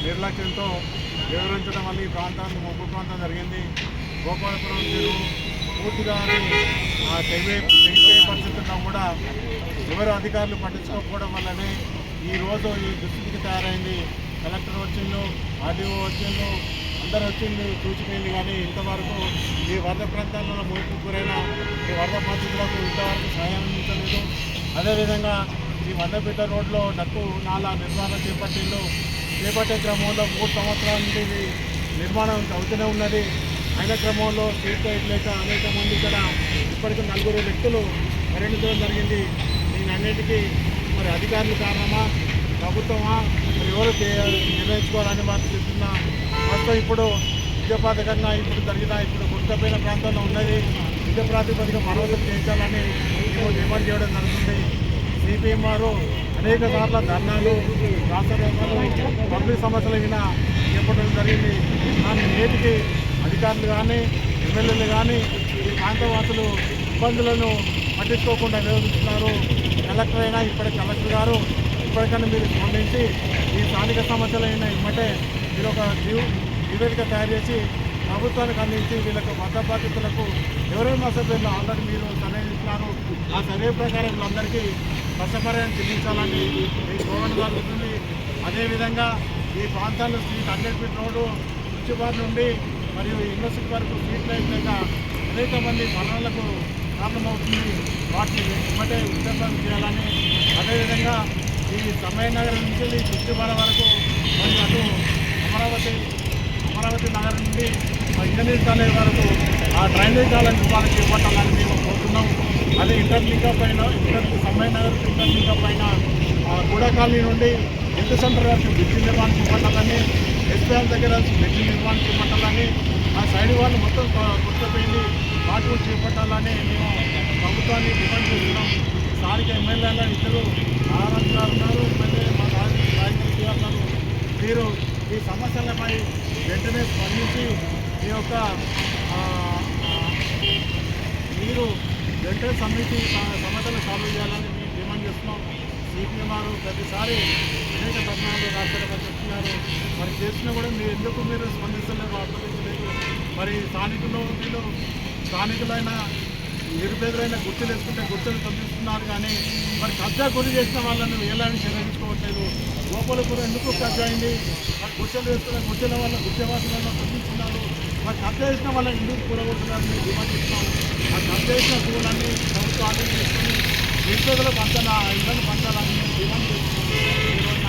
నిర్లక్ష్యంతో వివరించడం వల్ల ఈ ప్రాంతాన్ని ముప్పు ప్రాంతం జరిగింది. గోపాలపురం చెరువు పూర్తిగా తెగిపోయే పరిస్థితుల్లో కూడా ఎవరు అధికారులు పట్టించుకోకపోవడం వల్లనే ఈరోజు ఈ దుస్థితికి తయారైంది. కలెక్టర్ వచ్చిండు, ఆర్డీఓ వచ్చిండు, అందరు వచ్చింది చూసిపోయింది. కానీ ఇంతవరకు ఈ వరద ప్రాంతాలలో ముప్పు గురైన ఈ వరద బాధితులకు ఇంతవరకు సహాయం అందించలేదు. అదేవిధంగా ఈ వందపేట రోడ్లో డక్కు నాలా నిర్మాణం చేపట్టే క్రమంలో 3 సంవత్సరాల నుండి ఇది నిర్మాణం అవుతూనే ఉన్నది. అయిన క్రమంలో స్ట్రీట్ లైట్ లేక అనేక మంది ఇక్కడ ఇప్పటికీ 4 వ్యక్తులు మరణించడం జరిగింది. దీనన్నిటికీ మరి అధికారులు కారణమా, ప్రభుత్వమా, మరి ఎవరు నిర్ణయించుకోవాలని మాకు చెప్తున్న మొత్తం ఇప్పుడు విద్యాపాతకంగా ఇప్పుడు గుర్తపోయిన ప్రాంతంలో ఉన్నది. యుద్ధ ప్రాతిపదిక మరమ్మతులు చేయించాలని మేము డిమాండ్ చేయడం జరుగుతుంది. సిపిఎం వారు అనేక సార్లు ధర్నాలు, రాష్ట్రాలు, పబ్లిక్ సమస్యల మీద చేపట్టడం జరిగింది. కానీ నేటికి అధికారులు కానీ, ఎమ్మెల్యేలు కానీ ఈ ప్రాంతవాసులు ఇబ్బందులను పట్టించుకోకుండా నిర్వహిస్తున్నారు. కలెక్టర్ అయినా కలెక్టర్ గారు ఇప్పటికైనా మీరు స్పందించి ఈ స్థానిక సమస్యలైన ఇమ్మటే మీరు ఒక నివేదిక తయారు చేసి ప్రభుత్వానికి అందించి వీళ్ళకు వరద బాధితులకు ఎవరైనా అసభ్యులు ఆల్రెడీ మీరు సర్వే ఇస్తున్నారు. ఆ సర్వే ప్రకారం వీళ్ళందరికీ నష్టపరిహారం చెల్లించాలని మీకు గవర్నమెంట్ జరుగుతుంది. అదేవిధంగా ఈ ప్రాంతాల్లో స్ట్రీట్ 100 ఫీట్ రోడ్డు ఉచ్చిబార్ నుండి మరియు యూనివర్సిటీ వరకు స్ట్రీట్ లైట్ లేక అనేక మంది మరణాలకు కారణమవుతుంది. వాటిని వెంటనే ఉద్యోగం చేయాలని, అదేవిధంగా ఈ సమయనగరం నుంచి ఉచ్చిబార వరకు మరియు అటు అమరావతి నగరం నుండి ఇంజనీరింగ్ కాలేజ్ వరకు ఆ డ్రైనేజ్ కాల నిర్మాణం చేపట్టాలని మేము కోరుతున్నాం. అదే ఇంటర్లింకప్ పైన సమయనగర్ ఇంటర్లింకప్ పైన గూడ కాలనీ నుండి హెల్త్ సెంటర్ వరకు బ్రిడ్జి నిర్మాణం చేపట్టాలని, ఎస్పీఎల్ దగ్గర బ్రిడ్జి నిర్మాణం చేపట్టాలని, ఆ సైడ్ వాళ్ళు మొత్తం గుర్తుపోయింది వాటి చేపట్టాలని మేము ప్రభుత్వాన్ని డిమాండ్ చేస్తున్నాం. స్థానిక ఎమ్మెల్యేల ఇద్దరు నారాయణ గారు ఉన్నారు, ఎమ్మెల్యే మా రాజకీయ గారు. మీరు ఈ సమస్యలపై వెంటనే స్పందించి మీరు వెంటనే సమస్యలు సాల్వ్ చేయాలని మేము డిమాండ్ చేస్తున్నాం. సిపిఎం వారు ప్రతిసారి అనేక ధర్నాలు రాష్ట్రాలుగా చెప్తున్నారు. మరి చేసినా కూడా మీరు స్పందిస్తలేరు, ఆలోచించలేదు. మరి స్థానికులైన నిరుపేదలైన గుర్తులు వేసుకుంటే గుర్తులు తొలగిస్తున్నారు. కానీ మరి కబ్జా గురి చేసిన వాళ్ళని ఎలాంటి చర్య తీసుకోవట్లేదు. గోపాలపురం ఎందుకు కబ్జా అయింది? మరి గుర్తులు వేస్తున్న గుర్తుల వల్ల గుర్తవాసులను తొలగిస్తున్నారు. మరి కబ్జా చేసిన వాళ్ళని ఎందుకు కూడగొడుతున్నారని డిమాండ్ చేస్తున్నాం. ఆ కబ్జా చేసిన భూములన్నీ ప్రభుత్వాలు చేసుకుని నిరుపేదలకు ఇళ్ళని పంచాలని డిమాండ్ చేస్తున్నాం. ఈరోజు